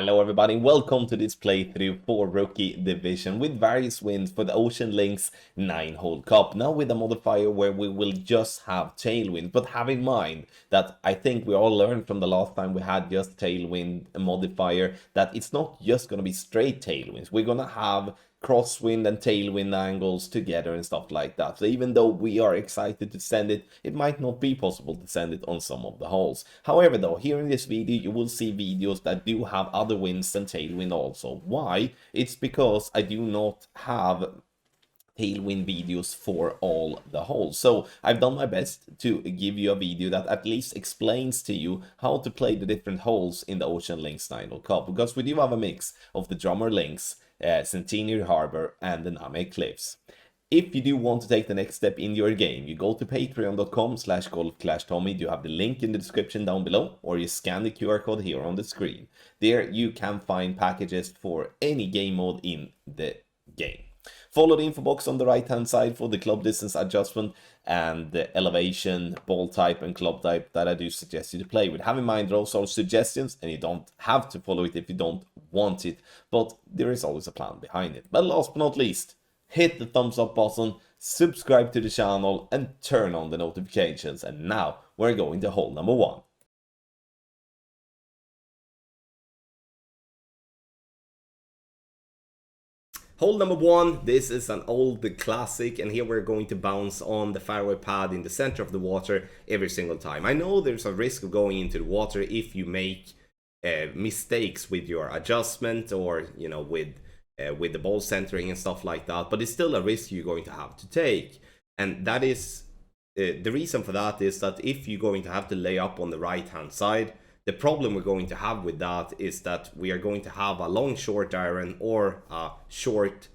Hello everybody, welcome to this playthrough for Rookie Division with various wins for the Ocean Links 9-hole cup. Now with a modifier where we will just have tailwind, but have in mind that I think we all learned from the last time we had just tailwind modifier that it's not just going to be straight tailwinds. We're going to have crosswind and tailwind angles together and stuff like that. So even though we are excited to send it, it might not be possible to send it on some of the holes. However though, here in this video you will see videos that do have other winds than tailwind also. Why? It's because I do not have tailwind videos for all the holes. So I've done my best to give you a video that at least explains to you how to play the different holes in the Ocean Links 9-hole cup, because we do have a mix of the Drummer Links, Centenary Harbor and the Name Cliffs. If you do want to take the next step in your game, you go to patreon.com/golfclashtommy. You have the link in the description down below, or you scan the QR code here on the screen. There you can find packages for any game mode in the game. Follow the info box on the right hand side for the club distance adjustment and the elevation, ball type and club type that I do suggest you to play with. Have in mind those are suggestions and you don't have to follow it if you don't want it, but there is always a plan behind it. But last but not least, hit the thumbs up button, subscribe to the channel and turn on the notifications. And now we're going to hole number 1. Hole number 1, this is an old classic, and here we're going to bounce on the fairway pad in the center of the water every single time. I know there's a risk of going into the water if you make mistakes with your adjustment or, you know, with the ball centering and stuff like that, but it's still a risk you're going to have to take. And that is, the reason for that is that if you're going to have to lay up on the right hand side, the problem we're going to have with that is that we are going to have a long short iron or a short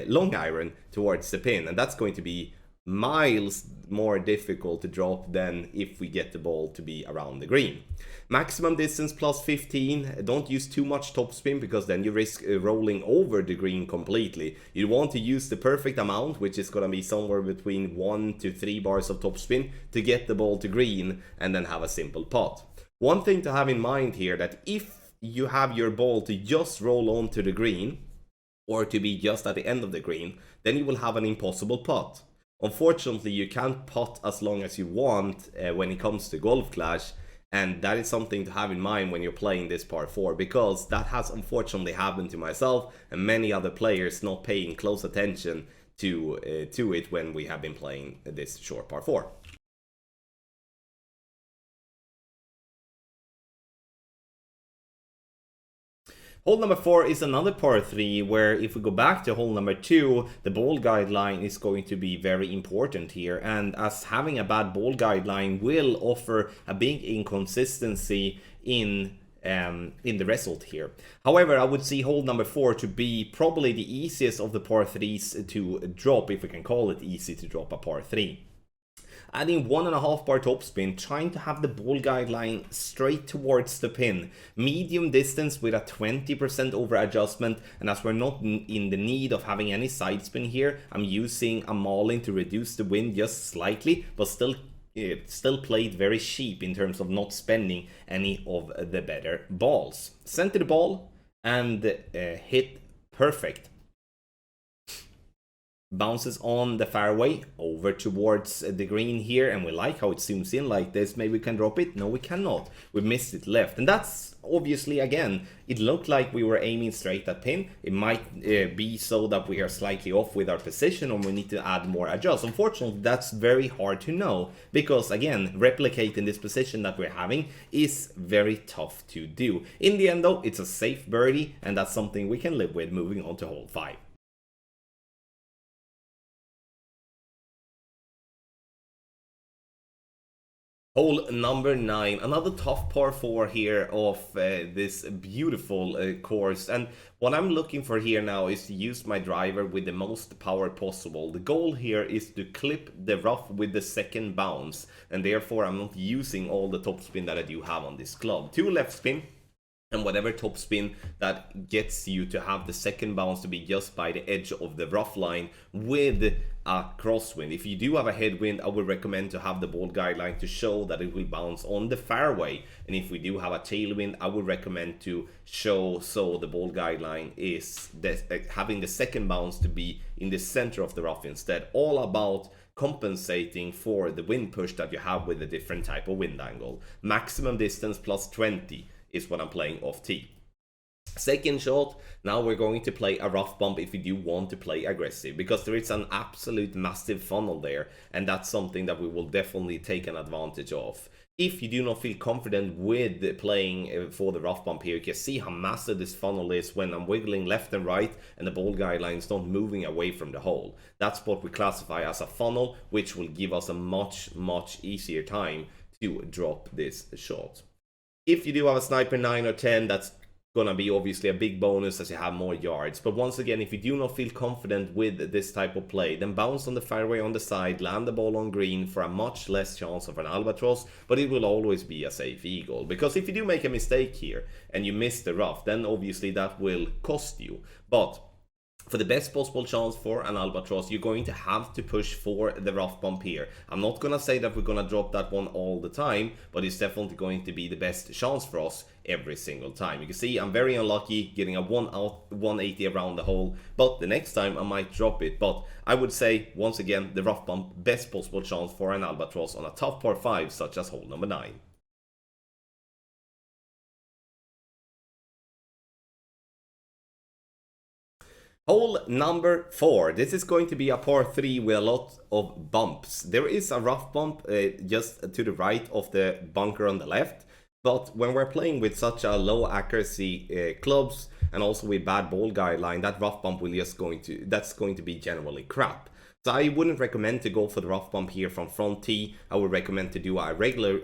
long iron towards the pin, and that's going to be miles more difficult to drop than if we get the ball to be around the green. Maximum distance plus 15. Don't use too much topspin because then you risk rolling over the green completely. You want to use the perfect amount, which is going to be somewhere between 1 to 3 bars of topspin to get the ball to green and then have a simple putt. One thing to have in mind here, that if you have your ball to just roll onto the green or to be just at the end of the green, then you will have an impossible putt. Unfortunately, you can't putt as long as you want when it comes to Golf Clash, and that is something to have in mind when you're playing this par 4, because that has unfortunately happened to myself and many other players not paying close attention to it when we have been playing this short par 4. Hole number 4 is another par 3 where if we go back to hole number 2, the ball guideline is going to be very important here, and as having a bad ball guideline will offer a big inconsistency in the result here. However, I would see hole number 4 to be probably the easiest of the par 3s to drop, if we can call it easy to drop a par 3. Adding 1.5 bar topspin, trying to have the ball guideline straight towards the pin. Medium distance with a 20% over adjustment, and as we're not in the need of having any side spin here, I'm using a mauling to reduce the wind just slightly, but still played very cheap in terms of not spending any of the better balls. Center the ball and hit perfect. Bounces on the fairway over towards the green here, and we like how it zooms in like this. Maybe we can drop it. No, we cannot. We missed it left, and that's obviously, again, it looked like we were aiming straight at pin. It might be so that we are slightly off with our position or we need to add more adjust. Unfortunately, that's very hard to know because, again, replicating this position that we're having is very tough to do. In the end though, it's a safe birdie, and that's something we can live with moving on to hole 5. Hole number 9, another tough par 4 here of this beautiful course, and what I'm looking for here now is to use my driver with the most power possible. The goal here is to clip the rough with the second bounce, and therefore I'm not using all the topspin that I do have on this club. 2 left spin, and whatever topspin that gets you to have the second bounce to be just by the edge of the rough line with a crosswind. If you do have a headwind, I would recommend to have the ball guideline to show that it will bounce on the fairway. And if we do have a tailwind, I would recommend to show so the ball guideline is having the second bounce to be in the center of the rough instead. All about compensating for the wind push that you have with a different type of wind angle. Maximum distance plus 20 is what I'm playing off tee. Second shot, now we're going to play a rough bump if we do want to play aggressive, because there is an absolute massive funnel there, and that's something that we will definitely take an advantage of. If you do not feel confident with playing for the rough bump here, you can see how massive this funnel is when I'm wiggling left and right and the ball guideline is not moving away from the hole. That's what we classify as a funnel, which will give us a much easier time to drop this shot. If you do have a sniper 9 or 10, that's gonna be obviously a big bonus as you have more yards. But once again, if you do not feel confident with this type of play, then bounce on the fairway on the side, land the ball on green for a much less chance of an albatross, but it will always be a safe eagle. Because if you do make a mistake here and you miss the rough, then obviously that will cost you. But for the best possible chance for an albatross, you're going to have to push for the rough bump here. I'm not going to say that we're going to drop that one all the time, but it's definitely going to be the best chance for us every single time. You can see I'm very unlucky getting a 180 around the hole, but the next time I might drop it. But I would say, once again, the rough bump, best possible chance for an albatross on a tough par 5 such as hole number 9. Hole number 4. This is going to be a par 3 with a lot of bumps. There is a rough bump just to the right of the bunker on the left. But when we're playing with such a low accuracy clubs and also with bad ball guideline, that rough bump will that's going to be generally crap. So I wouldn't recommend to go for the rough bump here from front tee. I would recommend to do a regular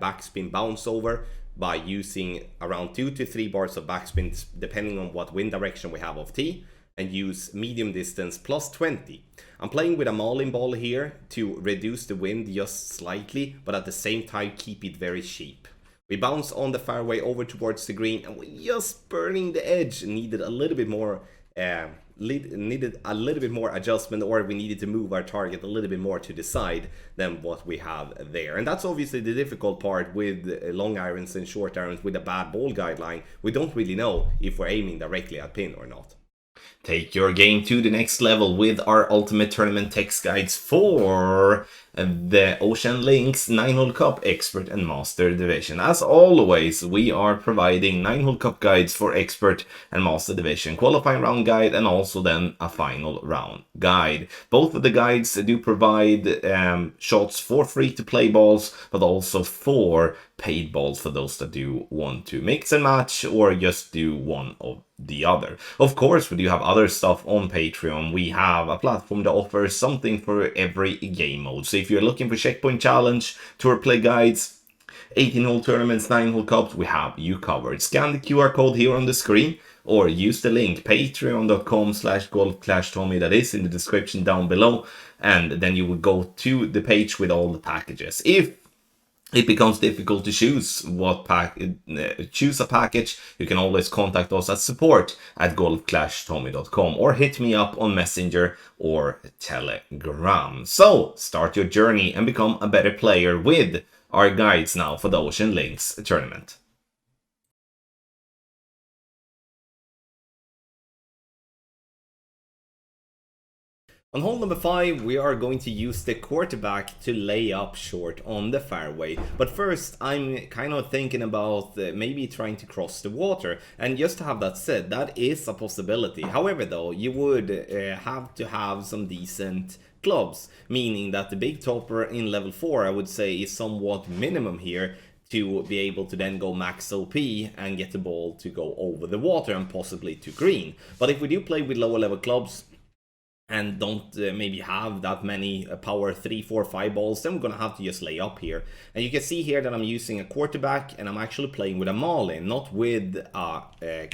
backspin bounce over by using around 2 to 3 bars of backspin depending on what wind direction we have off tee, and use medium distance plus 20. I'm playing with a Marlin ball here to reduce the wind just slightly, but at the same time keep it very cheap. We bounce on the fairway over towards the green, and we're just burning the edge. Needed a little bit more adjustment, or we needed to move our target a little bit more to the side than what we have there. And that's obviously the difficult part with long irons and short irons with a bad ball guideline. We don't really know if we're aiming directly at pin or not. Take your game to the next level with our Ultimate Tournament text guides for the Ocean Links 9-Hole Cup Expert and Master Division. As always, we are providing 9-Hole Cup guides for Expert and Master Division, qualifying round guide, and also then a final round guide. Both of the guides do provide shots for free-to-play balls, but also for paid balls for those that do want to mix and match or just do one of the other. Of course, we do have other stuff on Patreon. We have a platform that offers something for every game mode. So if you're looking for Checkpoint Challenge, Tour Play guides, 18-hole tournaments, 9-hole cups, we have you covered. Scan the QR code here on the screen or use the link patreon.com/golfclashtommy that is in the description down below, and then you will go to the page with all the packages. If it becomes difficult to choose choose a package, you can always contact us at support@golfclashtommy.com or hit me up on Messenger or Telegram. So start your journey and become a better player with our guides now for the Ocean Links tournament. On hole number 5, we are going to use the quarterback to lay up short on the fairway. But first, I'm kind of thinking about maybe trying to cross the water. And just to have that said, that is a possibility. However, though, you would have to have some decent clubs. Meaning that the big topper in level 4, I would say, is somewhat minimum here to be able to then go max OP and get the ball to go over the water and possibly to green. But if we do play with lower level clubs and don't maybe have that many power 3, 4, 5 balls, then I'm gonna have to just lay up here. And you can see here that I'm using a quarterback and I'm actually playing with a Marlin, not with a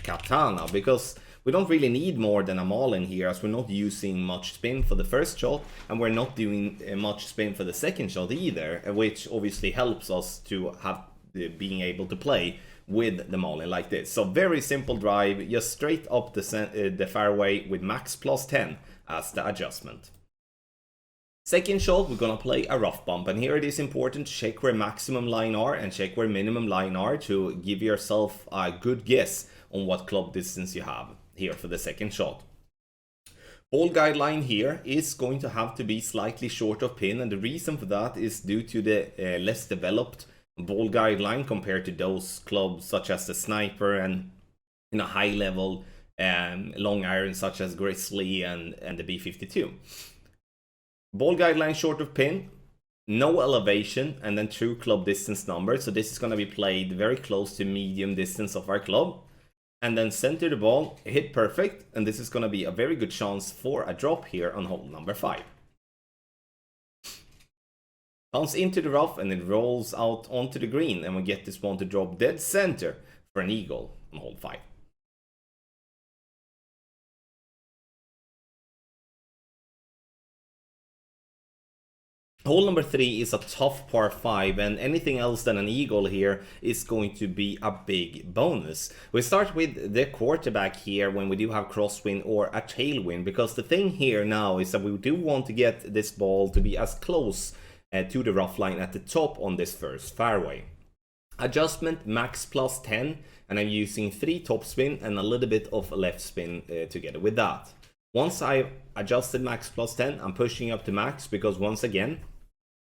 Katana, because we don't really need more than a Marlin here, as we're not using much spin for the first shot and we're not doing much spin for the second shot either, which obviously helps us to have being able to play with the Marlin like this. So very simple drive, just straight up the fairway with max plus 10 as the adjustment. Second shot, we're gonna play a rough bump, and here it is important to check where maximum line are and check where minimum line are to give yourself a good guess on what club distance you have here for the second shot. Ball guideline here is going to have to be slightly short of pin, and the reason for that is due to the less developed ball guideline compared to those clubs such as the Sniper and high level long iron such as Grizzly and the B52. Ball guideline short of pin, no elevation, and then true club distance number. So this is going to be played very close to medium distance of our club. And then center the ball, hit perfect, and this is going to be a very good chance for a drop here on hole number 5. Bounce into the rough and it rolls out onto the green, and we get this one to drop dead center for an eagle on hole 5. Hole number 3 is a tough par 5, and anything else than an eagle here is going to be a big bonus. We start with the quarterback here when we do have crosswind or a tailwind, because the thing here now is that we do want to get this ball to be as close to the rough line at the top on this first fairway. Adjustment max plus 10, and I'm using 3 topspin and a little bit of left spin together with that. Once I've adjusted max plus 10, I'm pushing up to max because once again,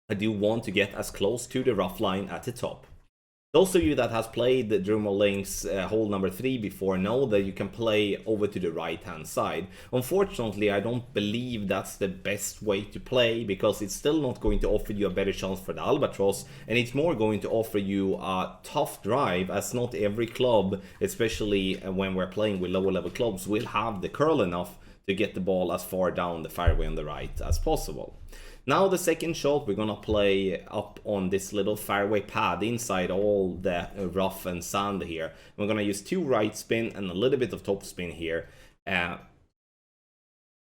I do want to get as close to the rough line at the top. Those of you that has played the Drummond Links hole number 3 before know that you can play over to the right hand side. Unfortunately, I don't believe that's the best way to play, because it's still not going to offer you a better chance for the Albatross, and it's more going to offer you a tough drive, as not every club, especially when we're playing with lower level clubs, will have the curl enough to get the ball as far down the fairway on the right as possible. Now the second shot, we're gonna play up on this little fairway pad inside all the rough and sand here. We're gonna use 2 right spin and a little bit of top spin here.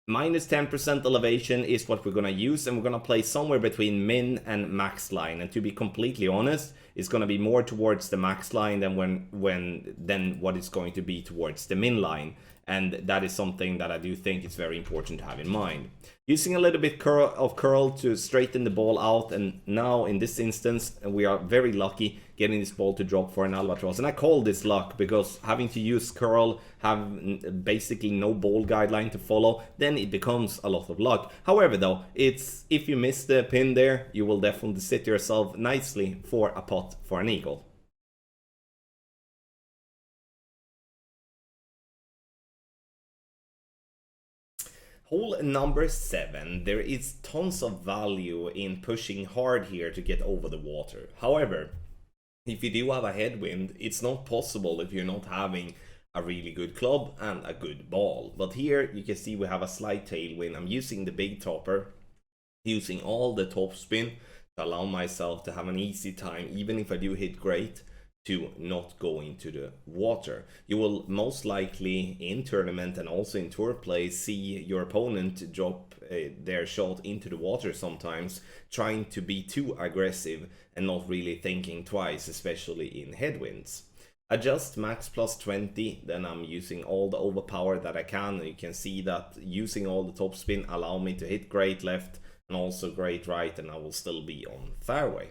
Minus 10% elevation is what we're gonna use, and we're gonna play somewhere between min and max line. And to be completely honest, it's gonna be more towards the max line than than what it's going to be towards the min line. And that is something that I do think is very important to have in mind. Using a little bit of curl to straighten the ball out, and now in this instance we are very lucky getting this ball to drop for an Albatross. And I call this luck because having to use curl, have basically no ball guideline to follow, then it becomes a lot of luck. However though, if you miss the pin there, you will definitely sit yourself nicely for a putt for an eagle. Hole number 7, there is tons of value in pushing hard here to get over the water. However, if you do have a headwind, it's not possible if you're not having a really good club and a good ball. But here you can see we have a slight tailwind. I'm using the big topper, using all the top spin to allow myself to have an easy time, even if I do hit great, to not go into the water. You will most likely in tournament and also in tour play see your opponent drop their shot into the water sometimes, trying to be too aggressive and not really thinking twice, especially in headwinds. Adjust max plus 20, then I'm using all the overpower that I can. You can see that using all the top spin allow me to hit great left and also great right, and I will still be on fairway.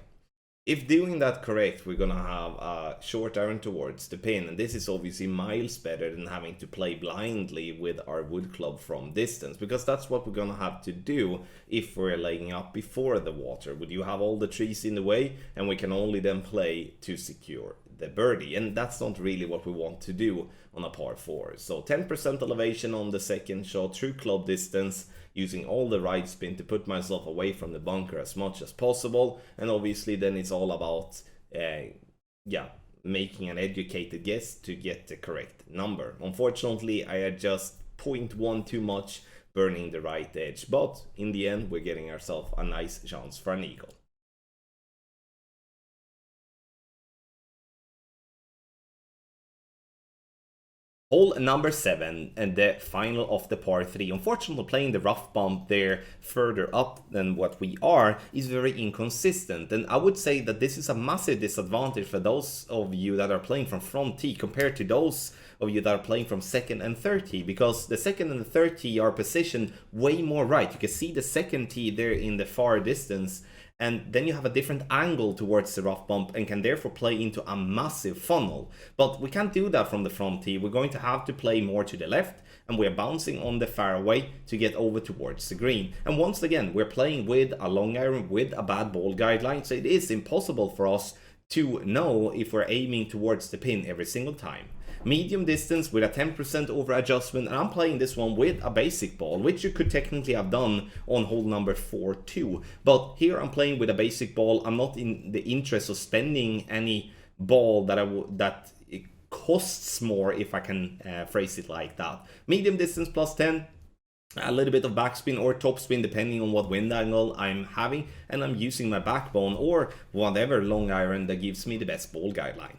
If doing that correct, we're gonna have a short iron towards the pin, and this is obviously miles better than having to play blindly with our wood club from distance, because that's what we're gonna have to do if we're laying up before the water. Would you have all the trees in the way, and we can only then play to secure the birdie, and that's not really what we want to do on a par 4. So 10% elevation on the second shot, true club distance, using all the right spin to put myself away from the bunker as much as possible. And obviously then it's all about making an educated guess to get the correct number. Unfortunately, I adjust 0.1 too much, burning the right edge, but in the end we're getting ourselves a nice chance for an eagle. Hole number 7 and the final of the par 3. Unfortunately, playing the rough bump there further up than what we are is very inconsistent. And I would say that this is a massive disadvantage for those of you that are playing from front tee compared to those of you that are playing from second and third tee, because the second and the third tee are positioned way more right. You can see the second tee there in the far distance, and then you have a different angle towards the rough bump and can therefore play into a massive funnel. But we can't do that from the front tee. We're going to have to play more to the left, and we're bouncing on the fairway to get over towards the green. And once again, we're playing with a long iron with a bad ball guideline, so it is impossible for us to know if we're aiming towards the pin every single time. Medium distance with a 10% over adjustment, and I'm playing this one with a basic ball, which you could technically have done on hole number 4 too. But here I'm playing with a basic ball. I'm not in the interest of spending any ball that it costs more, if I can phrase it like that. Medium distance plus 10. A little bit of backspin or topspin depending on what wind angle I'm having, and I'm using my backbone or whatever long iron that gives me the best ball guideline.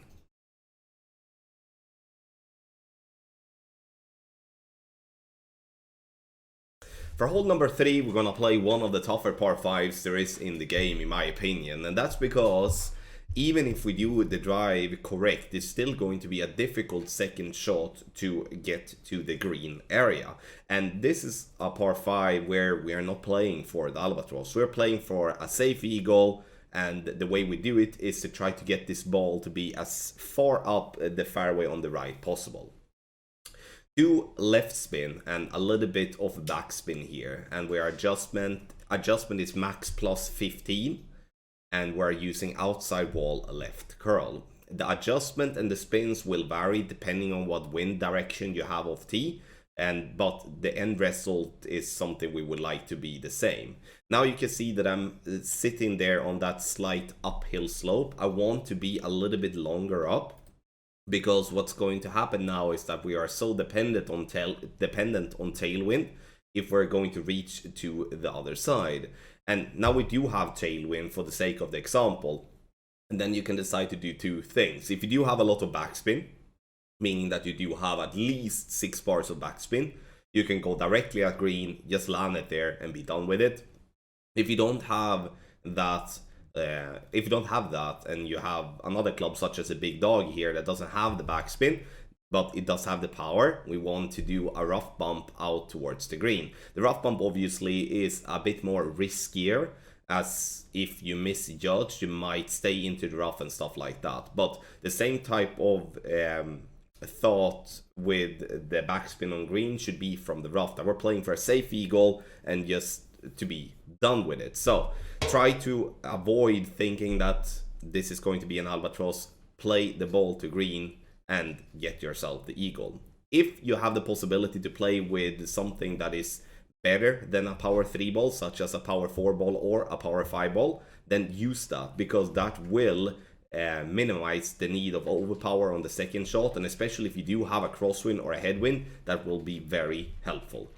For hole number 3, we're gonna play one of the tougher par 5s there is in the game, in my opinion, and that's because even if we do the drive correct, it's still going to be a difficult second shot to get to the green area. And this is a par 5 where we are not playing for the albatross. We're playing for a safe eagle, and the way we do it is to try to get this ball to be as far up the fairway on the right possible. Do left spin and a little bit of backspin here, and where adjustment is max plus 15, and we're using outside wall left curl. The adjustment and the spins will vary depending on what wind direction you have off tee, but the end result is something we would like to be the same. Now you can see that I'm sitting there on that slight uphill slope. I want to be a little bit longer up, because what's going to happen now is that we are so dependent on tailwind if we're going to reach to the other side. And now we do have tailwind for the sake of the example, and then you can decide to do two things. If you do have a lot of backspin, meaning that you do have at least 6 bars of backspin, you can go directly at green, just land it there and be done with it. If you don't have that, and you have another club such as a big dog here that doesn't have the backspin, but it does have the power, we want to do a rough bump out towards the green. The rough bump obviously is a bit more riskier, as if you misjudge, you might stay into the rough and stuff like that. But the same type of thought with the backspin on green should be from the rough, that we're playing for a safe eagle and just to be done with it. So try to avoid thinking that this is going to be an albatross. Play the ball to green and get yourself the eagle. If you have the possibility to play with something that is better than a power 3 ball, such as a power 4 ball or a power 5 ball, then use that, because that will minimize the need of overpower on the second shot, and especially if you do have a crosswind or a headwind, that will be very helpful.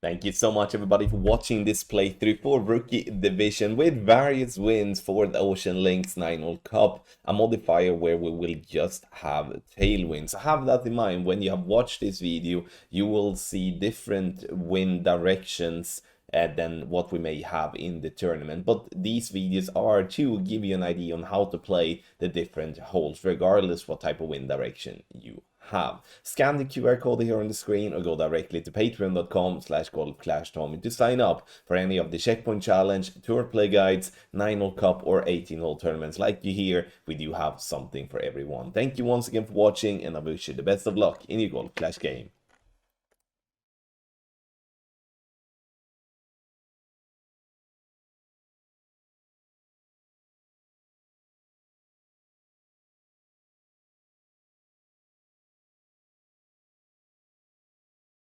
Thank you so much, everybody, for watching this playthrough for Rookie Division with various wins for the Ocean Links 9-hole Cup, a modifier where we will just have tailwinds. So have that in mind. When you have watched this video, you will see different wind directions than what we may have in the tournament. But these videos are to give you an idea on how to play the different holes, regardless what type of wind direction you have. Scan the QR code here on the screen or go directly to patreon.com/golfclashtommy to sign up for any of the Checkpoint Challenge, Tour Play Guides, 9-hole Cup or 18-hole tournaments. Like you hear, we do have something for everyone. Thank you once again for watching, and I wish you the best of luck in your Golf Clash game.